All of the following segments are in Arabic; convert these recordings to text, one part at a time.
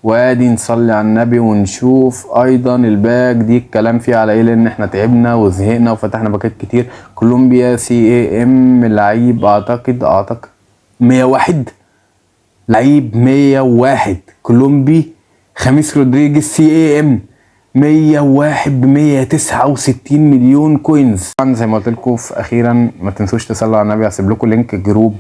وادي نصلي على النبي ونشوف ايضا الباك دي الكلام فيها على ايه، لان احنا تعبنا وزهقنا وفتحنا باكات كتير. كولومبيا CAM لعيب اعتقد 101 لعيب 101 كولومبي خميس رودريجيز CAM 101 ب 169 مليون كوينز. طبعا زي ما قلت لكم في اخيرا ما تنسوش تصلوا على النبي. هسيب لكم لينك جروب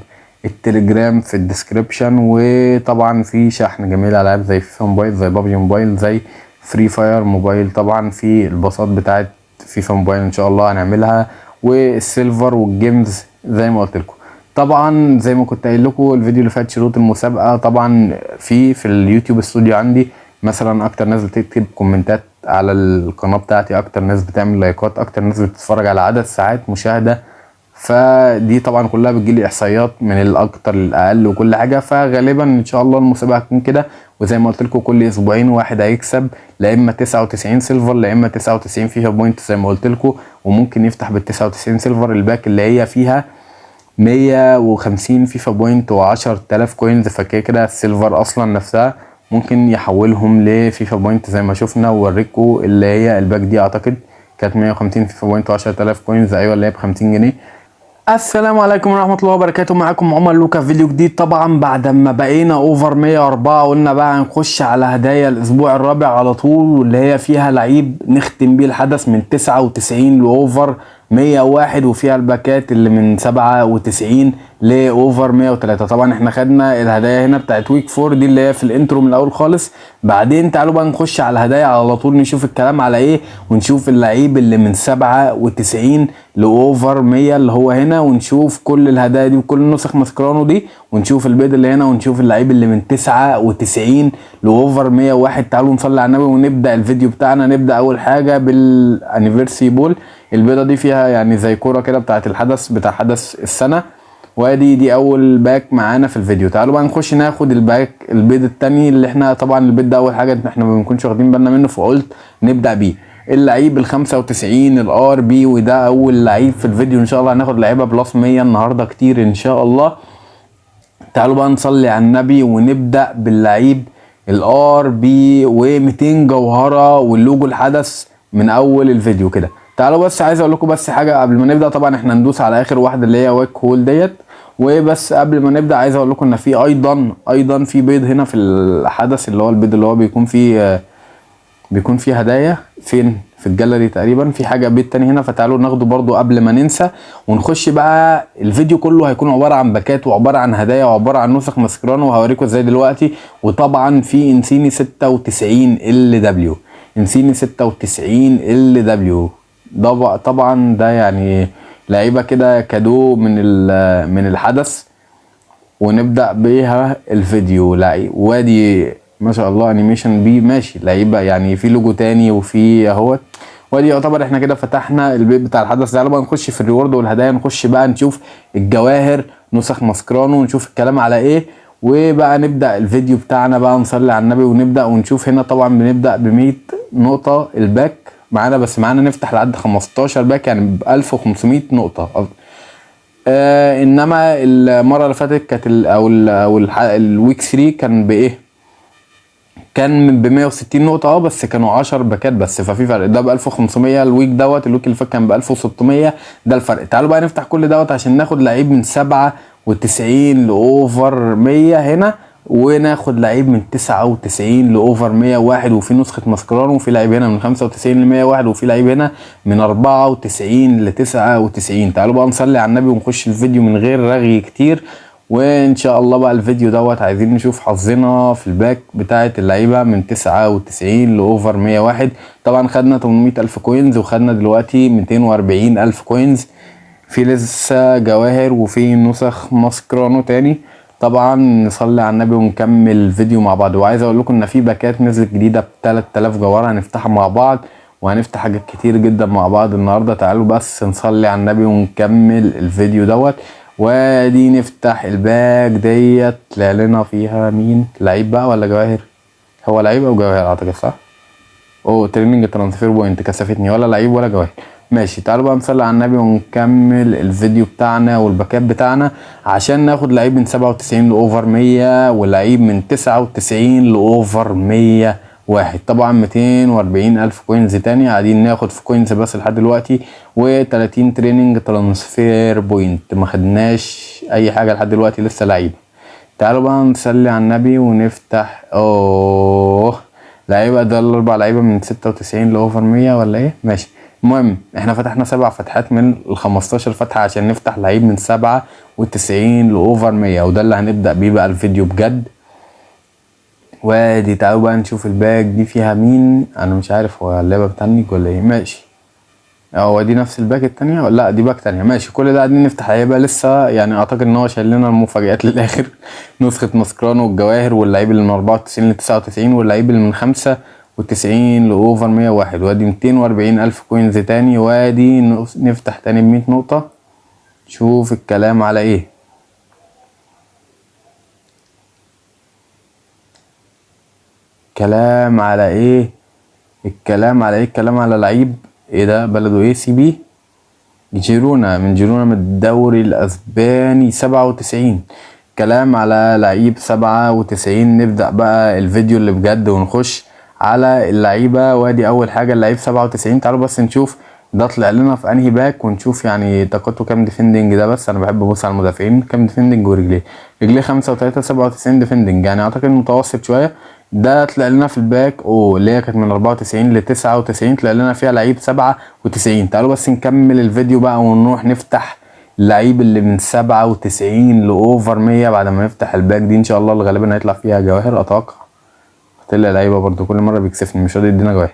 التليجرام في الديسكريبشن، وطبعا في شحن جميل على العاب زي فيفا موبايل، زي بابجي موبايل، زي فري فاير موبايل. طبعا في الباصات بتاعت فيفا موبايل ان شاء الله هنعملها، والسيلفر والجيمز زي ما قلت لكم. طبعا زي ما كنت قايل لكم الفيديو اللي فات شروط المسابقه. طبعا في اليوتيوب استوديو عندي مثلا اكتر ناس بتكتب كومنتات على القناه بتاعتي، اكتر ناس بتعمل لايكات، اكتر ناس بتتفرج على عدد ساعات مشاهده. فدي طبعا كلها بتجيلي احصائيات من الاكتر للاقل وكل حاجه. فغالبا ان شاء الله المسابقه هتكون كده. وزي ما قلت لكم كل اسبوعين واحد هيكسب، لا اما 99 سيلفر لا اما 99 فيفا بوينت زي ما قلت لكم. وممكن يفتح بال 99 سيلفر الباك اللي هي فيها 150 فيفا بوينت و10000 كوينز. فكده كده السيلفر اصلا نفسها ممكن يحولهم لفيفا بوينت زي ما شفنا ووريكم. اللي هي الباك دي اعتقد كانت 150 فيفا بوينت و10000 كوينز، ايوه اللي هي ب 50 جنيه. السلام عليكم ورحمه الله وبركاته، معاكم عمر لوكا في فيديو جديد. طبعا بعد ما بقينا اوفر 104 قلنا بقى هنخش على هدايا الاسبوع الرابع على طول، واللي هي فيها لعيب نختم بيه الحدث من 99 لاوفر 101، وفيها الباكات اللي من 97 لاوفر 103. طبعا احنا خدنا الهدايا هنا بتاعت ويك 4 دي اللي هي في الانترو من الاول خالص. بعدين تعالوا بقى نخش على الهدايا على طول، نشوف الكلام على ايه، ونشوف اللعيب اللي من 97 لاوفر 100 اللي هو هنا، ونشوف كل الهدايا دي وكل نسخ ماسكرانو دي، ونشوف البيض اللي هنا، ونشوف اللعيب اللي من 99 لاوفر 101. تعالوا نصلي على النبي ونبدا الفيديو بتاعنا. نبدا اول حاجه بالانيفرسي بول. البيضه دي فيها يعني زي كوره كده بتاعت الحدث بتاع حدث السنه، وادي اول باك معانا في الفيديو. تعالوا بقى نخش ناخد البيض التاني اللي احنا طبعا البيض ده اول حاجه احنا ما بنكونش واخدين بالنا منه، فقلت نبدا بيه. اللعيب ال 95 الار بي، وده اول لعيب في الفيديو. ان شاء الله هناخد لعيبه بلس 100 النهارده كتير ان شاء الله. تعالوا بقى نصلي على النبي ونبدا باللعيب الار بي و200 جوهره واللوجو الحدث من اول الفيديو كده. تعالوا بس عايز اقول لكم بس حاجه قبل ما نبدا. طبعا احنا ندوس على اخر واحده اللي هي واك هول ديت. وبس قبل ما نبدا عايز اقول لكم ان في ايضا في بيض هنا في الحدث، اللي هو البيض اللي هو بيكون فيه هدايا فين في الجاليري تقريبا. في حاجه بيض تاني هنا، فتعالوا ناخده برضو قبل ما ننسى. ونخش بقى الفيديو كله هيكون عباره عن باكات وعباره عن هدايا وعباره عن نسخ ماسكرانو، وهوريكم ازاي دلوقتي. وطبعا في انسيني 96 LW، انسيني 96 LW ده طبعا ده يعني لعيبه كده كادو من الحدث. ونبدا بيها الفيديو. وادي ما شاء الله انيميشن بي ماشي لعيبه، يعني في لوجو تاني وفي اهوت. وادي يعتبر احنا كده فتحنا البيت بتاع الحدث. تعالوا بقى نخش في الريورد والهدايا، نخش بقى نشوف الجواهر نسخ ماسكرانو ونشوف الكلام على ايه. وبقى نبدا الفيديو بتاعنا بقى، نصلي على النبي ونبدا ونشوف. هنا طبعا بنبدا ب 100 نقطه الباك معانا، بس معانا نفتح لحد 15 باك يعني ب 1500 نقطه. انما المره اللي فاتت كانت الويك 3 كان بايه، كان ب 160 نقطه بس كانوا 10 باكات بس، ففي فرق. ده ب 1500 الويك الويك اللي فات كان ب 1600، ده الفرق. تعالوا بقى نفتح كل عشان ناخد لعيب من 97 لاوفر 100 هنا، وناخد لعيب من 99 لاوفر 101. وفي نسخه ماسكرانو، وفي لعيب هنا من 95 ل 101، وفي لعيب هنا من 94 ل 99. تعالوا بقى نصلي على النبي ونخش الفيديو من غير رغي كتير. وان شاء الله بقى الفيديو عايزين نشوف حظنا في الباك بتاعه اللعيبه من 99 لاوفر 101. طبعا خدنا 800000 كوينز، وخدنا دلوقتي 240000 كوينز. في لسه جواهر وفي نسخ ماسكرانو تاني. طبعا نصلي على النبي ونكمل الفيديو مع بعض. وعايز اقول لكم ان في باكات نزلت جديده ب 3000 جوهره هنفتحها مع بعض، وهنفتح حاجات كتير جدا مع بعض النهارده. تعالوا بس نصلي على النبي ونكمل الفيديو وادي نفتح الباك ديت. طلع لنا فيها مين؟ لعيب بقى ولا جواهر؟ هو لعيب او جواهر اعتقد، صح؟ تريننج ترانسفير بوينت كسفتني، ولا لعيب ولا جواهر. ماشي. تعالوا بقى نصلي على النبي ونكمل الفيديو بتاعنا والباكات بتاعنا عشان ناخد لعيب من 97 لاوفر 100 ولعيب من 99 لاوفر 101. طبعا 240 الف كوينز تاني قاعدين ناخد في كوينز بس لحد دلوقتي، و30 تريننج ترانسفير بوينت، ما خدناش اي حاجه لحد دلوقتي لسه لعيب. تعالوا بقى نصلي على النبي ونفتح. لعيبه ده الاربع لعيبه من 96 لاوفر 100 ولا ايه؟ ماشي. المهم احنا فتحنا 7 فتحات من ال 15 فتحه عشان نفتح لعيب من 97 لاوفر 100، وده اللي هنبدا بيه بقى الفيديو بجد. وادي تعالوا بقى نشوف الباك دي فيها مين. انا مش عارف هو اللعبه بتهنج ولا ايه. ماشي. هو دي نفس الباك التانية ولا لا دي باك تانية؟ ماشي. كل ده قاعدين نفتح. هيبقى لسه يعني اعتقد ان هو شايل لنا المفاجآت للاخر. نسخة ماسكرانو والجواهر واللعيب اللي من 94 ل 99 واللعيب اللي من 95 لاوفر 101، وادي 240 الف كوينز تاني، وادي نفتح تاني ب 100 نقطة. شوف الكلام على ايه. الكلام على ايه؟ الكلام على لعيب ايه ده؟ بلده ايه؟ سي بي جيرونا، من جيرونا من الدوري الاسباني 97. كلام على لعيب 97. نبدأ بقى الفيديو اللي بجد ونخش على اللعيبة. وادي اول حاجة اللعيب 97. تعالوا بس نشوف ده طلع لنا في انهي باك ونشوف يعني طاقته كام ديفندنج. ده بس انا بحب ابص على المدافعين كام ديفندنج رجليه 5 و3 97 ديفندنج، يعني اعتقد متوسط شوية. ده طلع لنا في الباك اللي هي كانت من 94 ل 99، طلع لنا فيها لعيب 97. تعالوا بس نكمل الفيديو بقى ونروح نفتح اللعيب اللي من 97 لاوفر 100 بعد ما نفتح الباك دي ان شاء الله اللي غالبا هيطلع فيها جواهر اتوقع. طلع لعيبه برضو كل مره بيكسفني مش راضي يدينا جواهر.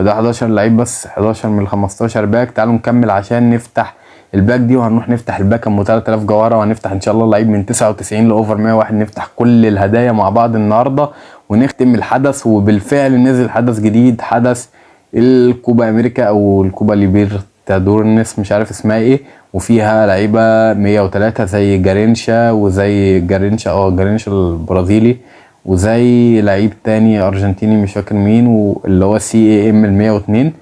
ده 11 لعيب بس، 11 من ال 15 باك. تعالوا نكمل عشان نفتح الباك دي، وهنروح نفتح الباك ام 3000 جوهره، وهنفتح ان شاء الله لعيب من 99 لاوفر 101. نفتح كل الهدايا مع بعض النهارده ونختم الحدث. وبالفعل نزل حدث جديد، حدث الكوبا امريكا او الكوبا ليبرتادورنس مش عارف اسمها ايه، وفيها لعيبه 103 زي جارينشا وزي جارينشا البرازيلي، وزي لعيب تاني ارجنتيني مش فاكر مين، واللي هو CAM ال 102.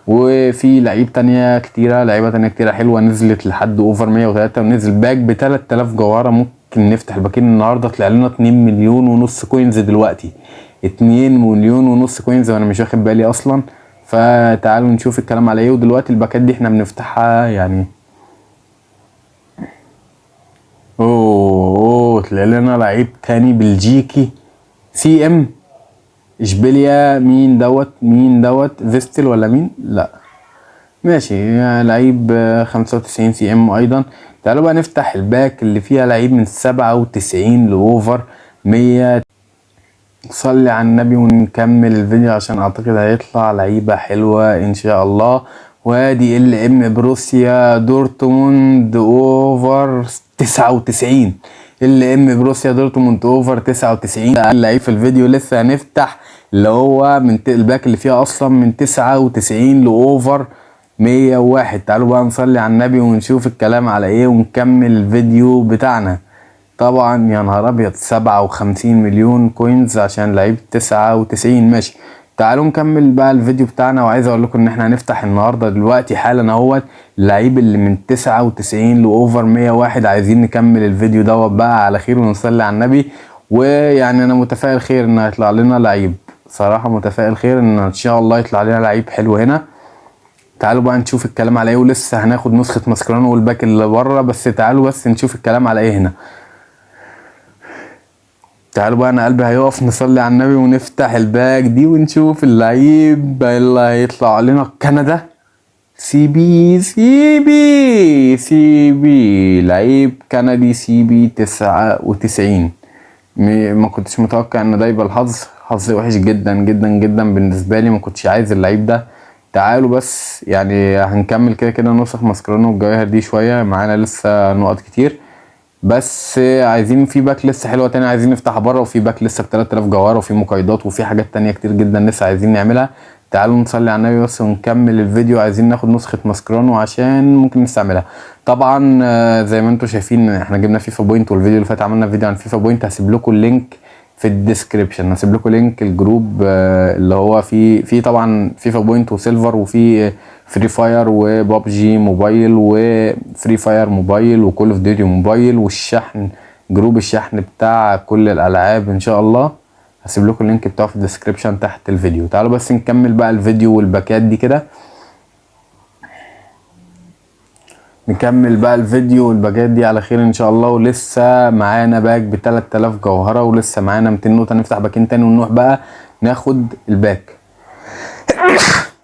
وفي لعيبه تانية كتيره حلوه نزلت لحد اوفر 103، ونزل باك ب 3000 جوهره. ممكن نفتح الباكين النهارده. طلع لنا 2 مليون ونص كوينز دلوقتي، 2 مليون ونص كوينز وانا مش واخد بالي اصلا. فتعالوا نشوف الكلام على ايه. ودلوقتي الباكات دي احنا بنفتحها يعني طلع لنا لعيب تاني بلجيكي CM اشبيليا. مين دوت فيستل ولا مين؟ لا ماشي، لعيب 95 CM ايضا. تعالوا بقى نفتح الباك اللي فيها لعيب من 97 لاوفر 100. صلي على النبي ونكمل الفيديو عشان اعتقد هيطلع لعيبه حلوه ان شاء الله. وادي LM بروسيا دورتموند اوفر 99. LM بروسيا دورتموند اوفر 99 اللعيب في الفيديو. لسه هنفتح اللي هو من الباك اللي فيها اصلا من 99 لاوفر 101. تعالوا بقى نصلي على النبي ونشوف الكلام على ايه ونكمل الفيديو بتاعنا. طبعا يا نهار ابيض 57 مليون كوينز عشان لعيب 99. ماشي. تعالوا نكمل بقى الفيديو بتاعنا. وعايز اقول لكم ان احنا هنفتح النهارده دلوقتي حالا اهوت اللعيب اللي من 99 لاوفر 101. عايزين نكمل الفيديو دوت بقى على خير ونصلي على النبي. ويعني انا متفائل خير ان هيطلع لنا لعيب، صراحه متفائل خير ان شاء الله يطلع لنا لعيب حلو هنا. تعالوا بقى نشوف الكلام على ايه. ولسه هناخد نسخه ماسكرانو والباك اللي بره، بس تعالوا بس نشوف الكلام على ايه هنا. تعالوا بقى انا قلبي هيقف نصلي على النبي ونفتح الباك دي ونشوف اللعيب اللي هيطلع لنا. كندا سي بي لعيب كندي CB 99. ما كنتش متوقع ان ده يبقى حظ وحش جدا جدا جدا بالنسبه لي، ما كنتش عايز اللعيب ده. تعالوا بس يعني هنكمل كده نسخ ماسكرانو والجواهر دي شويه، معانا لسه نقط كتير، بس عايزين في باك لسه حلوه تاني عايزين نفتحها بره، وفي باك لسه ب 3000 جوهره، وفي مقايضات، وفي حاجات تانية كتير جدا لسه عايزين نعملها. تعالوا نصلي على النبي بس ونكمل الفيديو. عايزين ناخد نسخه ماسكرانو عشان ممكن نستعملها. طبعا زي ما انتم شايفين احنا جبنا فيفا بوينت، والفيديو اللي فات عملنا فيديو عن فيفا بوينت، هسيب لكم اللينك في الديسكريبشن. هسيب لكم لينك الجروب اللي هو في طبعا فيفا بوينت وسيلفر، وفي فري فاير وبابجي موبايل وفري فاير موبايل وكول اوف ديوتي موبايل، والشحن جروب الشحن بتاع كل الالعاب ان شاء الله. هسيب لكم اللينك بتاعه في الديسكريبشن تحت الفيديو. تعالوا بس نكمل بقى الفيديو والباكات دي كده. نكمل بقى الفيديو والباكات دي على خير ان شاء الله. ولسه معانا باك ب 3000 جوهره، ولسه معانا 200 نقطه. نفتح باكين تاني ونروح بقى ناخد الباك.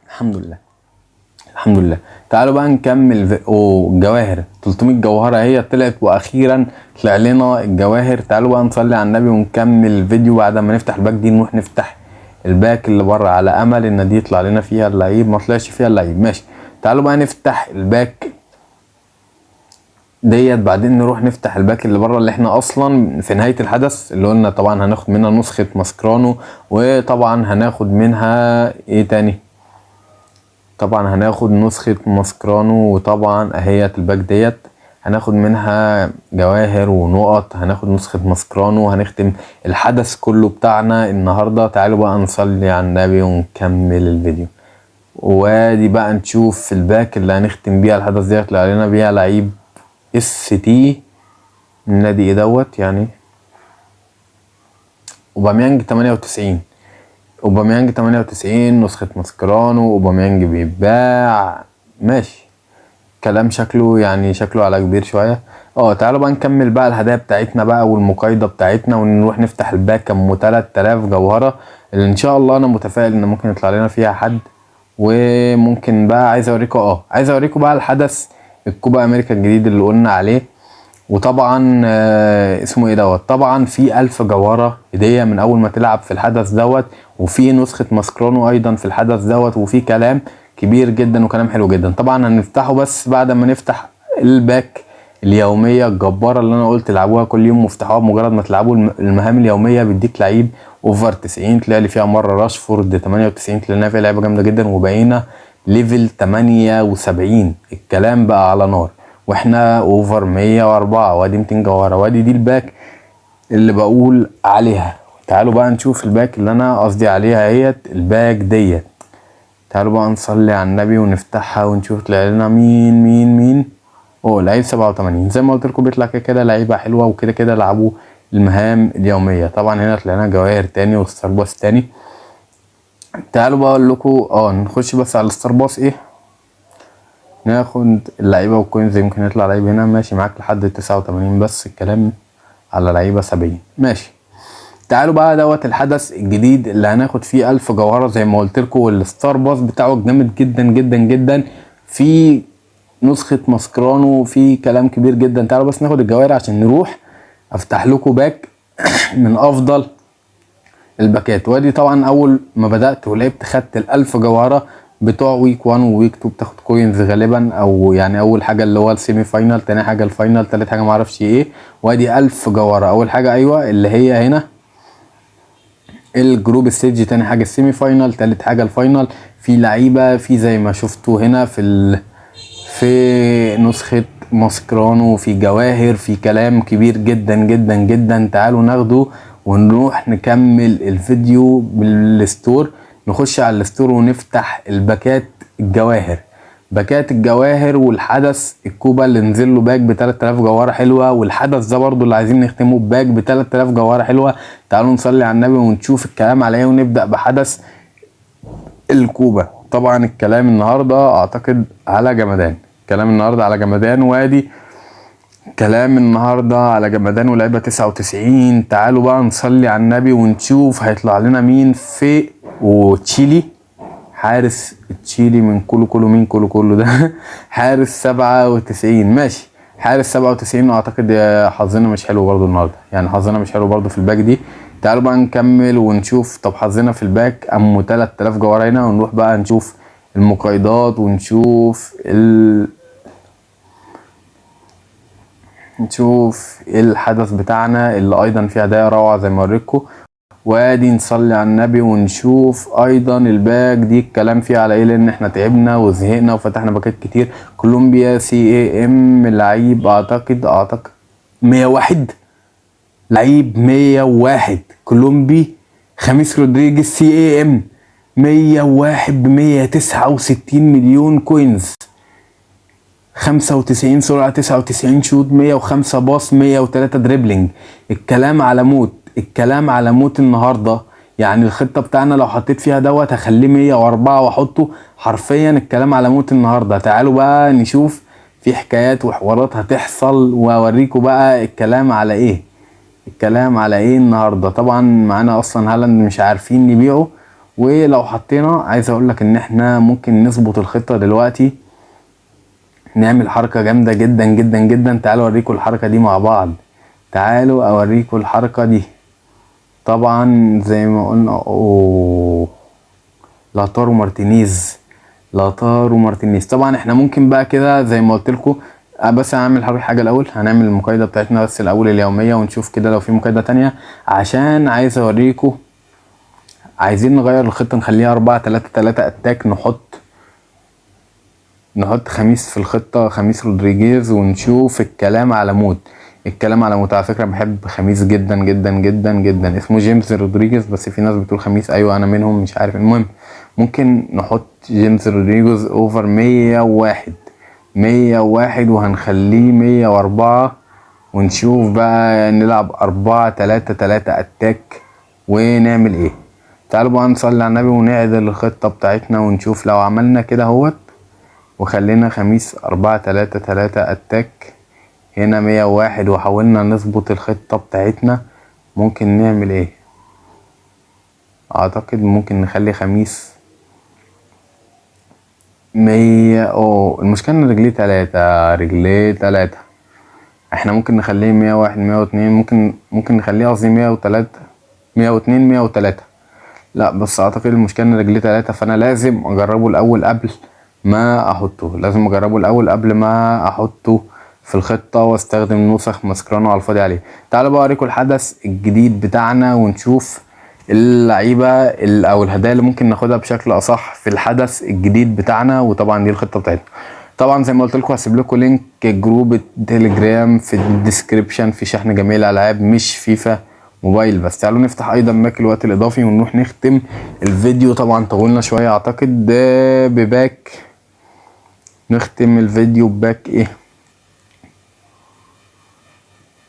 الحمد لله الحمد لله. تعالوا بقى نكمل الجواهر 300 جوهره هي طلعت، واخيرا طلع لنا الجواهر. تعالوا بقى نصلي على النبي ونكمل الفيديو. بعد ما نفتح الباك دي نروح نفتح الباك اللي بره، على امل ان دي يطلع لنا فيها اللعيب. ما طلعش فيها اللعيب ماشي. تعالوا بقى نفتح الباك ديت، بعدين نروح نفتح الباك اللي بره اللي احنا اصلا في نهايه الحدث اللي قلنا طبعا هناخد منها نسخه ماسكرانو، وطبعا هناخد منها ايه تاني، طبعا هناخد نسخه ماسكرانو، وطبعا اهيت الباك ديت هناخد منها جواهر ونقط. هناخد نسخه ماسكرانو، هنختم الحدث كله بتاعنا النهارده. تعالوا بقى نصلي على النبي ونكمل الفيديو. وادي بقى نشوف في الباك اللي هنختم بيها الحدث ديت اللي علينا بيها لعيب اس تي من نادي ايه دوت يعني اوباميانج 98. اوباميانج 98 نسخة ماسكرانو. اوباميانج بيتباع ماشي. كلام شكله يعني شكله على كبير شوية. تعالوا بقى نكمل بقى الهدايا بتاعتنا بقى والمقايضة بتاعتنا، ونروح نفتح الباك ام 3000 جوهرة اللي ان شاء الله انا متفائل ان ممكن يطلع لنا فيها حد. وممكن بقى عايز اوريكم بقى الحدث الكوبا امريكا الجديد اللي قلنا عليه. وطبعا اسمه ايه دوت، طبعا في 1000 جوهرة هدية من اول ما تلعب في الحدث دوت، وفي نسخة ماسكرانو ايضا في الحدث دوت، وفي كلام كبير جدا وكلام حلو جدا. طبعا هنفتحه بس بعد ما نفتح الباك اليومية الجبارة اللي انا قلت العبوها كل يوم وافتحوها. بمجرد ما تلعبوا المهام اليومية بيديك لعيب اوفر 90. طلع لي فيها مرة راشفورد 98، طلعنا فيها لعبة جامدة جدا، وبقينا ليفل 78. الكلام بقى على نار، واحنا اوفر 104. وادي 200 جوهرة، وادي دي الباك اللي بقول عليها. تعالوا بقى نشوف الباك اللي انا قصدي عليها هيت الباك ديت. تعالوا بقى نصلي على النبي ونفتحها ونشوف طلع لنا مين. لعيب 87 زي ما قلت لكم بيطلع كده لعيبه حلوه، وكده كده لعبوا المهام اليوميه. طبعا هنا طلع لنا جواهر تاني وستار باص تاني. تعالوا بقى اقول لكم نخش بس على الستار باص ناخد اللعيبه والكوينز. يمكن يطلع لعيب هنا ماشي معاك لحد 89، بس الكلام على لعيبه 70 ماشي. تعالوا بقى دوت الحدث الجديد اللي هناخد فيه 1000 جوهره زي ما قلت لكم، والستار باص بتاعه جامد جدا جدا جدا. في نسخه ماسكرانو في كلام كبير جدا. تعالوا بس ناخد الجواهر عشان نروح افتح لكم باك من افضل الباكات. وادي طبعا اول ما بدات ولعبت خدت ال1000 جوهره بتوع ويك 1 وويك 2. بتاخد كوينز غالبا، او يعني اول حاجه اللي هو السيمي فاينال، تاني حاجه الفاينال، تالت حاجه معرفش ايه. وادي 1000 جوهره اول حاجه ايوه اللي هي هنا الجروب ستيج، تاني حاجه السيمي فاينال، تالت حاجه الفاينال. في لعيبه في زي ما شفتوا هنا في نسخه ماسكرانو، في جواهر، في كلام كبير جدا جدا جدا. تعالوا ناخده ونروح نكمل الفيديو بالستور. نخش على الستور ونفتح الباكات الجواهر، باكات الجواهر والحدث الكوبا اللي نزل له باك ب 3000 جوهره حلوه، والحدث ده برضو اللي عايزين نختمه بباك ب 3000 جوهره حلوه. تعالوا نصلي على النبي ونشوف الكلام على ايه، ونبدا بحدث الكوبا. طبعا الكلام النهارده اعتقد على جمدان، كلام النهارده على جمدان. وادي كلام النهارده على جمدان ولعبه 99. تعالوا بقى نصلي على النبي ونشوف هيطلع لنا مين في وتشيلي. حارس تشيلي من كله مين كله ده حارس 97 ماشي. حارس 97 اعتقد حظنا مش حلو برضو النهارده، يعني حظنا مش حلو برضو في الباك دي. تعالوا بقى نكمل ونشوف طب حظنا في الباك ام 3000 جوهره هنا، ونروح بقى نشوف المقايضات ونشوف نشوف الحدث بتاعنا اللي ايضا فيه هدايا روعه زي ما اوريكم. وادي نصلي على النبي ونشوف ايضا الباك دي الكلام فيها على ايه، لان احنا تعبنا وزهقنا وفتحنا باكات كتير. كولومبيا سي اي ام لعيب اعتقد 101 لعيب 101 كولومبي خميس رودريجيز CAM 101 ب 169 مليون كوينز، 95 سرعة، 99 شوت، 105 باص، 103 دريبلينج. الكلام على موت، الكلام على موت النهارده. يعني الخطة بتاعنا لو حطيت فيها دوت هخليه 104 واحطه حرفيا. الكلام على موت النهارده. تعالوا بقى نشوف في حكايات وحوارات هتحصل واوريكم بقى الكلام على ايه. الكلام على ايه النهارده. طبعا معانا اصلا هالاند مش عارفين نبيعه، ولو حطينا عايز اقولك ان احنا ممكن نظبط الخطة دلوقتي، نعمل حركة جامدة جدا جدا جدا. تعالوا اوريكم الحركة دي مع بعض، تعالوا اوريكم الحركة دي. طبعا زي ما قلنا لاتارو مارتينيز، لاتارو مارتينيز. طبعا احنا ممكن بقى كده زي ما قلت لكم، بس هنعمل حاجه الاول، هنعمل المقايضه بتاعتنا بس الاول اليوميه، ونشوف كده لو في مقايضه تانية. عشان عايز اوريكم، عايزين نغير الخطه نخليها 4-3-3 اتاك. نحط خميس في الخطه، خميس رودريجيز، ونشوف الكلام على موت. الكلام على موت. على فكره بحب خميس جدا جدا جدا جدا. اسمه جيمس رودريجيز بس في ناس بتقول خميس. ايوه انا منهم، مش عارف. المهم ممكن نحط جيمس رودريجيز اوفر 101 وهنخليه 104، ونشوف بقى نلعب 4-3-3 اتاك ونعمل ايه. تعالوا بقى نصلي على النبي ونعدل الخطة بتاعتنا ونشوف. لو عملنا كده اهوت وخلينا خميس 4-3-3 اتاك، هنا 101، وحاولنا نظبط الخطة بتاعتنا، ممكن نعمل ايه؟ اعتقد ممكن نخلي خميس 100. المشكلة ان رجليه تلاتة. احنا ممكن نخليه 101 102، ممكن نخليه قصدي 103 102 103. لا بس اعتقد المشكلة ان رجليه تلاتة، فانا لازم اجربه الاول قبل ما احطه. لازم اجربه الاول قبل ما احطه في الخطة واستخدم نسخ مسكرانه على الفاضي عليه. تعالوا بقى اوريكم الحدث الجديد بتاعنا ونشوف اللعيبة او الهدايا اللي ممكن ناخدها بشكل اصح في الحدث الجديد بتاعنا. وطبعا دي الخطة بتاعتنا. طبعا زي ما قلت لكم هسيب لكم لينك جروب التليجرام في الديسكريبشن في شحن جميع الالعاب مش فيفا موبايل بس. تعالوا نفتح ايضا باك الوقت الاضافي ونروح نختم الفيديو. طبعا طولنا شوية اعتقد بباك. نختم الفيديو بباك ايه؟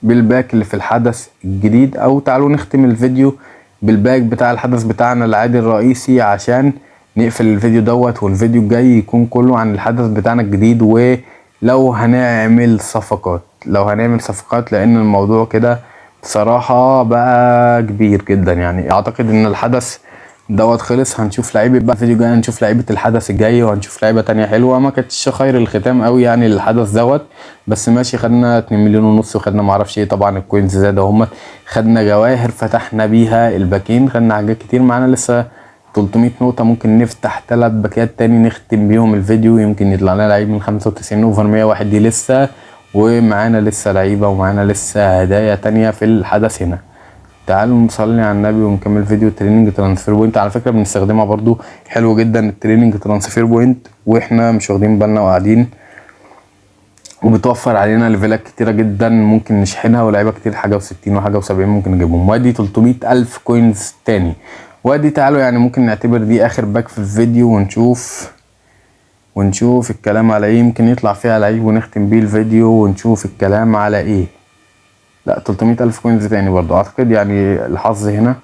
بالباك اللي في الحدث الجديد، او تعالوا نختم الفيديو بالباك بتاع الحدث بتاعنا العادي الرئيسي عشان نقفل الفيديو دوت، والفيديو الجاي يكون كله عن الحدث بتاعنا الجديد. ولو هنعمل صفقات لان الموضوع كده بصراحة بقى كبير جدا. يعني اعتقد ان الحدث دوت خلص. هنشوف لعيبه بقى الفيديو الجاي، هنشوف لعيبه الحدث الجاي، وهنشوف لعيبه تانية حلوه. ما كانتش خير الختام قوي يعني للحدث دوت، بس ماشي. خدنا 2 مليون ونص وخدنا معرفش ايه. طبعا الكوينز زاد اهمت. خدنا جواهر فتحنا بيها الباكين، خدنا حاجات كتير. معانا لسه 300 نقطه، ممكن نفتح 3 باكات تاني نختم بيهم الفيديو. يمكن يطلع لنا لعيب من 95 اوفر 101 دي لسه، ومعانا لسه لعيبه ومعانا لسه هدايا تانية في الحدث هنا. تعالوا نصلي على النبي ونكمل فيديو تريننج ترانسفير بوينت. على فكره بنستخدمها برضو حلو جدا التريننج ترانسفير بوينت واحنا مش واخدين بالنا وقاعدين، وبتوفر علينا ليفلات كتيره جدا ممكن نشحنها، ولاعيبه كتير حاجه و60 وحاجه و70 ممكن نجيبهم. وادي 300,000 كوينز تاني. وادي تعالوا يعني ممكن نعتبر دي اخر باك في الفيديو، ونشوف الكلام على ايه. يمكن يطلع فيها لعيب ونختم بيه الفيديو ونشوف الكلام على ايه. لا 300,000 كوينز تاني برضو. اعتقد يعني الحظ هنا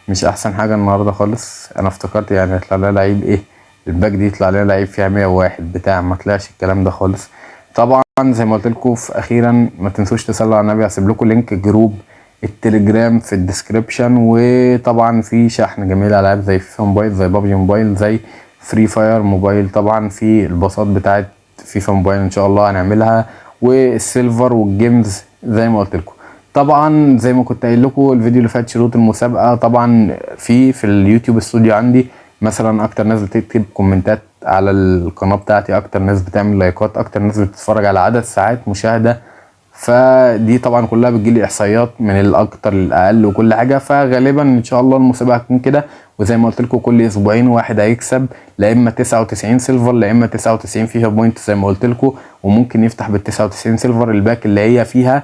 مش احسن حاجة النهاردة خالص. انا افتكرت يعني يطلع لها لعيب ايه الباك دي، يطلع لها لعيب فيها 101 بتاع، ما طلعش الكلام ده خالص. طبعا زي ما قلت لكم في اخيرا ما تنسوش تصلوا على النبي. هسيب لكم لينك جروب التليجرام في الديسكريبشن. وطبعا في شحن جميل العاب زي فيفا موبايل، زي بابجي موبايل، زي فري فاير موبايل. طبعا في الباصات بتاعت فيفا موبايل ان شاء الله هنعملها، والسيلفر والجيمز زي ما قلت لكم. طبعا زي ما كنت قايل لكم الفيديو اللي فات شروط المسابقه. طبعا في اليوتيوب استوديو عندي مثلا اكتر ناس بتكتب كومنتات على القناه بتاعتي، اكتر ناس بتعمل لايكات، اكتر ناس بتتفرج على عدد ساعات مشاهده. فدي طبعا كلها بتجيلي احصائيات من الاكتر للاقل وكل حاجه. فغالبا ان شاء الله المسابقه هتكون كده. وزي ما قلت لكم كل اسبوعين واحد هيكسب، لا اما 99 سيلفر لا اما 99 فيها بوينت زي ما قلت لكم. وممكن يفتح بال 99 سيلفر الباك اللي هي فيها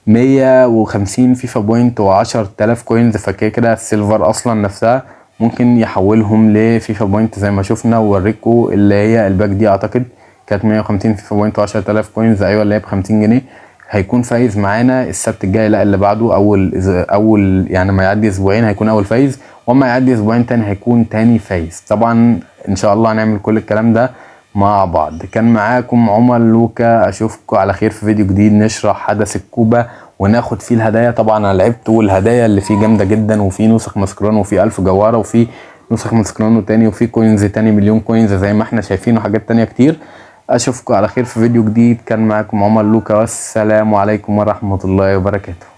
150 فيفا بوينت و10,000 كوينز. فكده كده السيلفر اصلا نفسها ممكن يحولهم لفيفا بوينت زي ما شفنا ووريكم. اللي هي الباك دي اعتقد كانت 150 فيفا بوينت و10,000 كوينز، ايوه اللي هي ب50 جنيه. هيكون فايز معانا السبت الجاي، لا اللي بعده، اول يعني ما يعدي اسبوعين هيكون اول فايز، واما يعدي اسبوعين تاني هيكون تاني فايز. طبعا ان شاء الله هنعمل كل الكلام ده مع بعض. كان معاكم عمر لوكا، اشوفكم على خير في فيديو جديد نشرح حدث الكوبا وناخد فيه الهدايا. طبعا انا لعبت والهدايا اللي فيه جامده جدا، وفي نسخ ماسكرانو وفي 1000 جوهره وفي نسخ ماسكرانو تاني وفي كوينز تاني مليون كوينز زي ما احنا شايفين وحاجات تانية كتير. اشوفكم على خير في فيديو جديد. كان معاكم عمر لوكا، والسلام عليكم ورحمه الله وبركاته.